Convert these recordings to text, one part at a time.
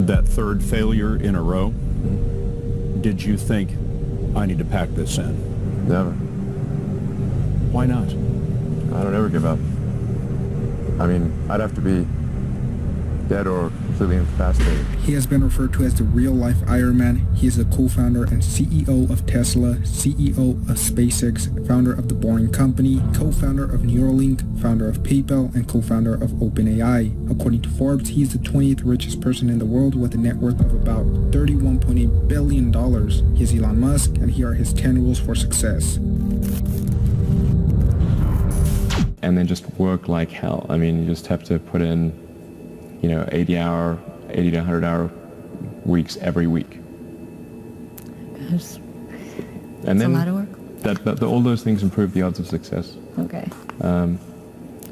that third failure in a row, did you think, I need to pack this in? Never. Why not? I don't ever give up. I mean, I'd have to be dead or completely incapacitated. He has been referred to as the real-life Iron Man. He is the co-founder and CEO of Tesla, CEO of SpaceX, founder of The Boring Company, co-founder of Neuralink, founder of PayPal, and co-founder of OpenAI. According to Forbes, he is the 20th richest person in the world with a net worth of about $31.8 billion. He is Elon Musk, and here are his 10 rules for success. And then just work like hell. I mean, you just have to put in 80 to 100 hour weeks every week. Gosh. And then a lot of work. All those things improve the odds of success. Okay. I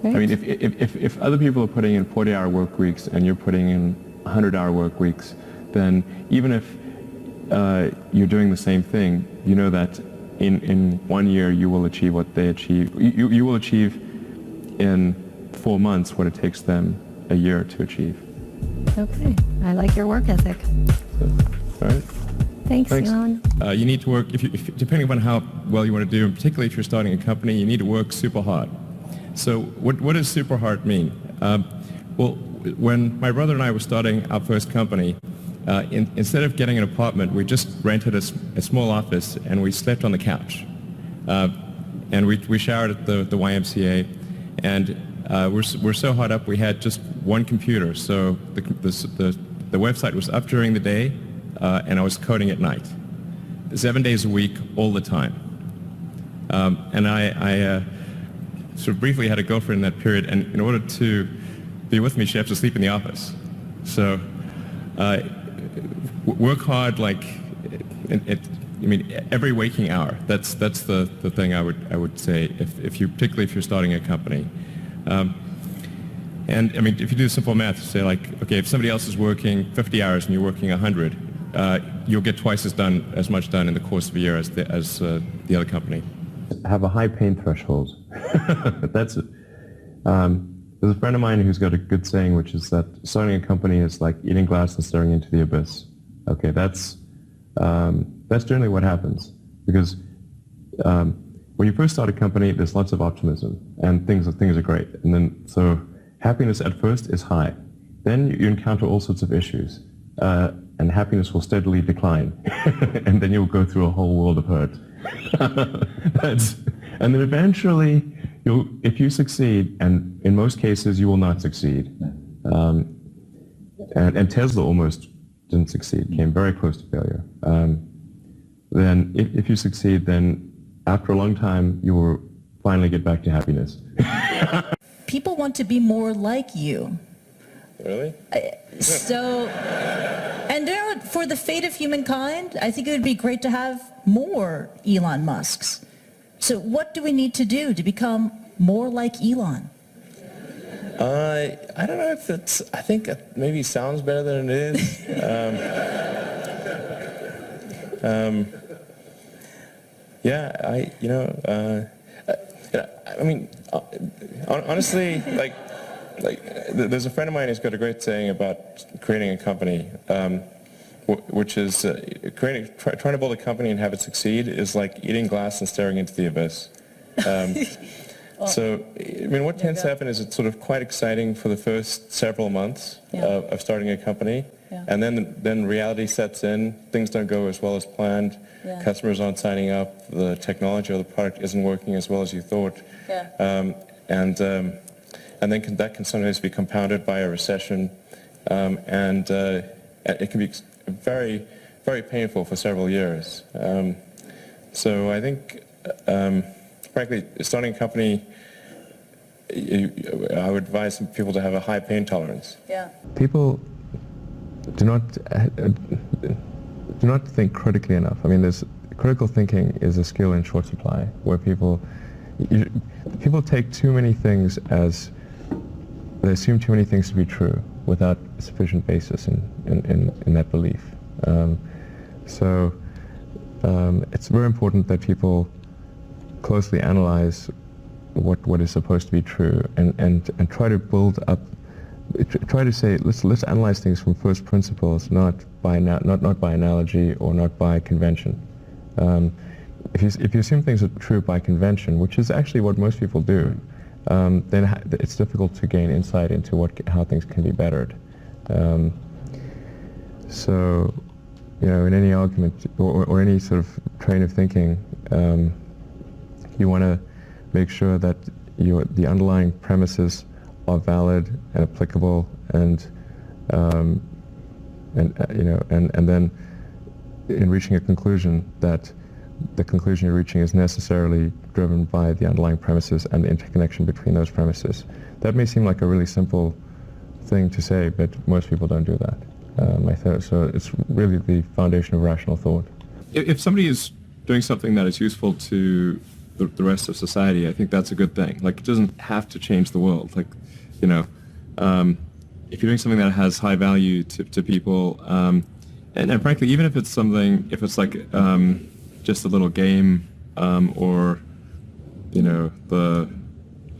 mean, if other people are putting in 40-hour work weeks and you're putting in 100-hour work weeks, then even if you're doing the same thing, you know that in 1 year you will achieve what they achieve. You will achieve in 4 months what it takes them a year to achieve. Okay. I like your work ethic. All right. Thanks. Elon. You need to work, depending upon how well you want to do, and particularly if you're starting a company, you need to work super hard. So what does super hard mean? Well, when my brother and I were starting our first company, instead of getting an apartment, we just rented a small office and we slept on the couch. And we showered at the YMCA, and we're so hot up we had just one computer. So the website was up during the day, and I was coding at night, 7 days a week, all the time. And I sort of briefly had a girlfriend in that period, and in order to be with me, she had to sleep in the office. So work hard, like every waking hour. That's the thing I would say particularly if you're starting a company. And I mean, if you do simple math, say like, okay, if somebody else is working 50 hours and you're working 100, you'll get twice as much done in the course of a year as the other company. Have a high pain threshold. That's it. There's a friend of mine who's got a good saying, which is that starting a company is like eating glass and staring into the abyss. Okay, that's generally what happens, because when you first start a company, there's lots of optimism and things are great, and then so happiness at first is high. Then you encounter all sorts of issues, and happiness will steadily decline, and then you'll go through a whole world of hurt. And then eventually, if you succeed, and in most cases you will not succeed, and Tesla almost didn't succeed, came very close to failure. Then if you succeed, then after a long time, you will finally get back to happiness. People want to be more like you. Really? And for the fate of humankind, I think it would be great to have more Elon Musks. So what do we need to do to become more like Elon? I don't know if it's, I think it maybe sounds better than it is. Honestly, like there's a friend of mine who's got a great saying about creating a company, which is trying to build a company and have it succeed is like eating glass and staring into the abyss. So, I mean, what tends to happen is it's sort of quite exciting for the first several months of starting a company, and then reality sets in. Things don't go as well as planned. Customers aren't signing up. The technology or the product isn't working as well as you thought. And then that can sometimes be compounded by a recession, and it can be very, very painful for several years. So I think, frankly, starting a company, I would advise people to have a high pain tolerance. People do not think critically enough. I mean, critical thinking is a skill in short supply, where people take too many things they assume too many things to be true without sufficient basis in that belief. So it's very important that people closely analyze what is supposed to be true and try to build up try to say, let's analyze things from first principles, not by analogy or not by convention. If you assume things are true by convention, which is actually what most people do, then it's difficult to gain insight into how things can be bettered. So, in any argument or any sort of train of thinking, you want to make sure that the underlying premises are valid and applicable, and then in reaching a conclusion, that the conclusion you're reaching is necessarily driven by the underlying premises and the interconnection between those premises. That may seem like a really simple thing to say, but most people don't do that. So it's really the foundation of rational thought. If somebody is doing something that is useful to the rest of society, I think that's a good thing. Like, it doesn't have to change the world. Like, if you're doing something that has high value to people, and frankly, even if it's like just a little game, or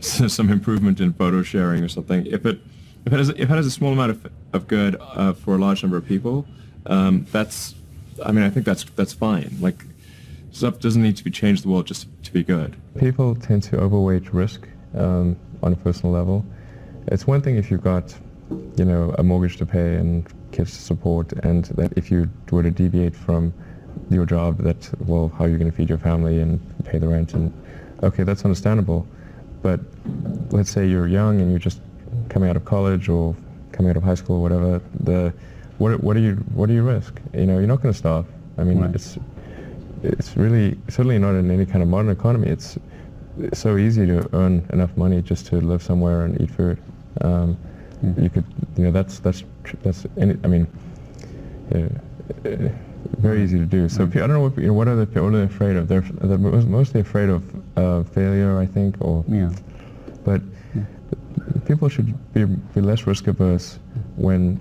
some improvement in photo sharing or something, if it has a small amount of good for a large number of people, I think that's fine. Like, stuff doesn't need to change the world just to be good. People tend to overweight risk on a personal level. It's one thing if you've got, a mortgage to pay and kids to support, and that if you were to deviate from your job, how are you going to feed your family and pay the rent? And okay, that's understandable. But let's say you're young and you're just coming out of college or coming out of high school or whatever. What do you risk? You're not going to starve. I mean, right. It's really certainly not in any kind of modern economy. It's so easy to earn enough money just to live somewhere and eat food. You could, very easy to do. So I don't know what are they afraid of? They're mostly afraid of failure, I think, but people should be less risk averse when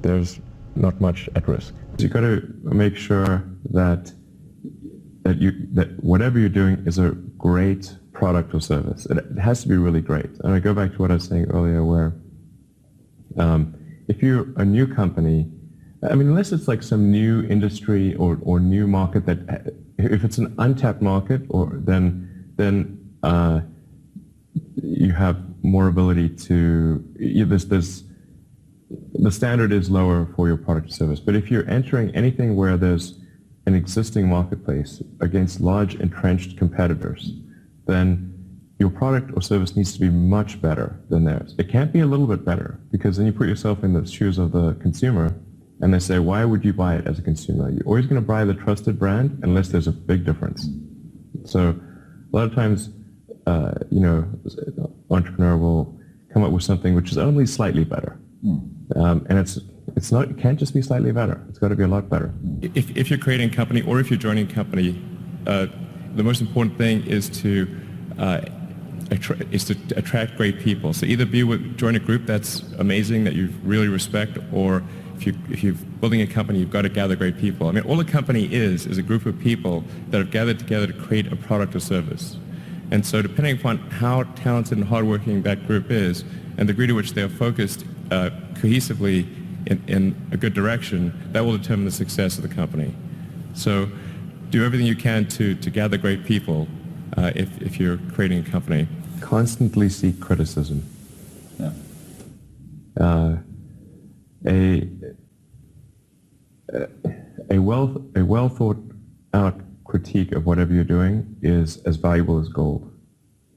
there's not much at risk. You've got to make sure that whatever you're doing is a great product or service. It has to be really great. And I go back to what I was saying earlier, where if you're a new company, unless it's like some new industry or new market if it's an untapped market, then you have more ability to. The standard is lower for your product or service. But if you're entering anything where there's an existing marketplace against large entrenched competitors, then your product or service needs to be much better than theirs. It can't be a little bit better, because then you put yourself in the shoes of the consumer, and they say, why would you buy it as a consumer? You're always going to buy the trusted brand unless there's a big difference. So a lot of times, entrepreneur will come up with something which is only slightly better. And it can't just be slightly better. It's got to be a lot better. If you're creating a company or if you're joining a company, the most important thing is to attract great people. So either join a group that's amazing, that you really respect, or if you're building a company, you've got to gather great people. All a company is a group of people that have gathered together to create a product or service. And so depending upon how talented and hardworking that group is, and the degree to which they are focused cohesively in a good direction, that will determine the success of the company. So do everything you can to gather great people if you're creating a company. Constantly seek criticism. Yeah. A well thought out critique of whatever you're doing is as valuable as gold.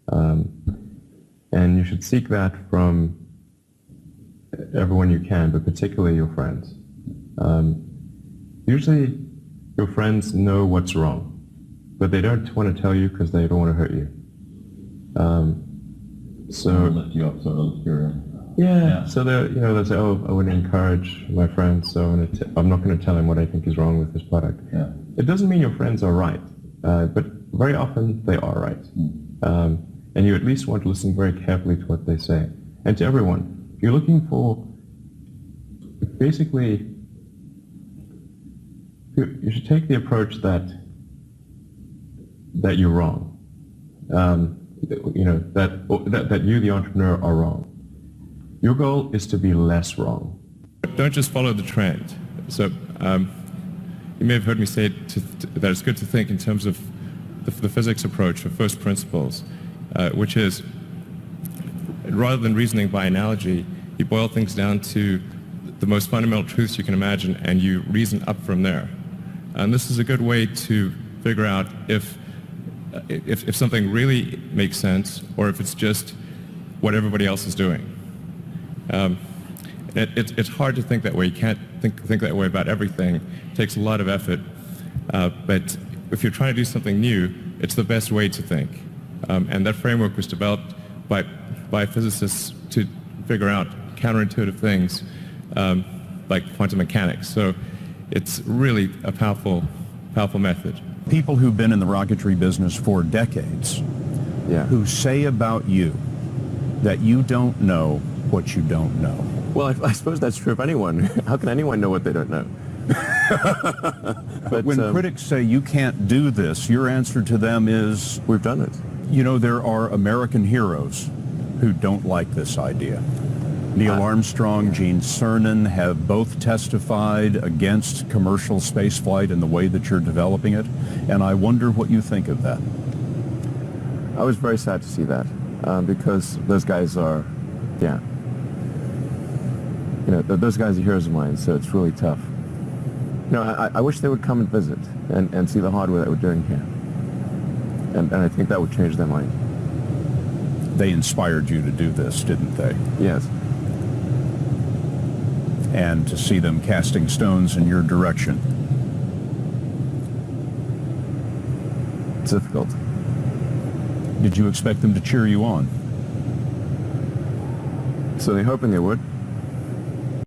And you should seek that from everyone you can, but particularly your friends. Usually your friends know what's wrong, but they don't want to tell you because they don't want to hurt you. So lift you up, sort of. Yeah. So they'll say, "Oh, I want to encourage my friend, so I'm not going to tell him what I think is wrong with this product." Yeah. It doesn't mean your friends are right, but very often they are right, and you at least want to listen very carefully to what they say. And to everyone, you're looking for, basically, you should take the approach that you're wrong. That you, the entrepreneur, are wrong. Your goal is to be less wrong. Don't just follow the trend. So you may have heard me say that it's good to think in terms of the physics approach of first principles, which is rather than reasoning by analogy, you boil things down to the most fundamental truths you can imagine and you reason up from there. And this is a good way to figure out if something really makes sense or if it's just what everybody else is doing. It's hard to think that way. You can't think that way about everything. It takes a lot of effort. But if you're trying to do something new, it's the best way to think. And that framework was developed by physicists to figure out counterintuitive things like quantum mechanics. So it's really a powerful method. People who've been in the rocketry business for decades, Yeah. who say about you that you don't know what you don't know. Well, I suppose that's true of anyone. How can anyone know what they don't know? But When critics say you can't do this, your answer to them is, we've done it. you know, there are American heroes who don't like this idea. Neil Armstrong, Gene Cernan have both testified against commercial spaceflight in the way that you're developing it, and I wonder what you think of that. I was very sad to see that because those guys are, yeah. You know, those guys are heroes of mine, so it's really tough. You know, I wish they would come and visit and see the hardware that we're doing here. And I think that would change their mind. They inspired you to do this, didn't they? Yes. And to see them casting stones in your direction. It's difficult. Did you expect them to cheer you on? So they're hoping they would.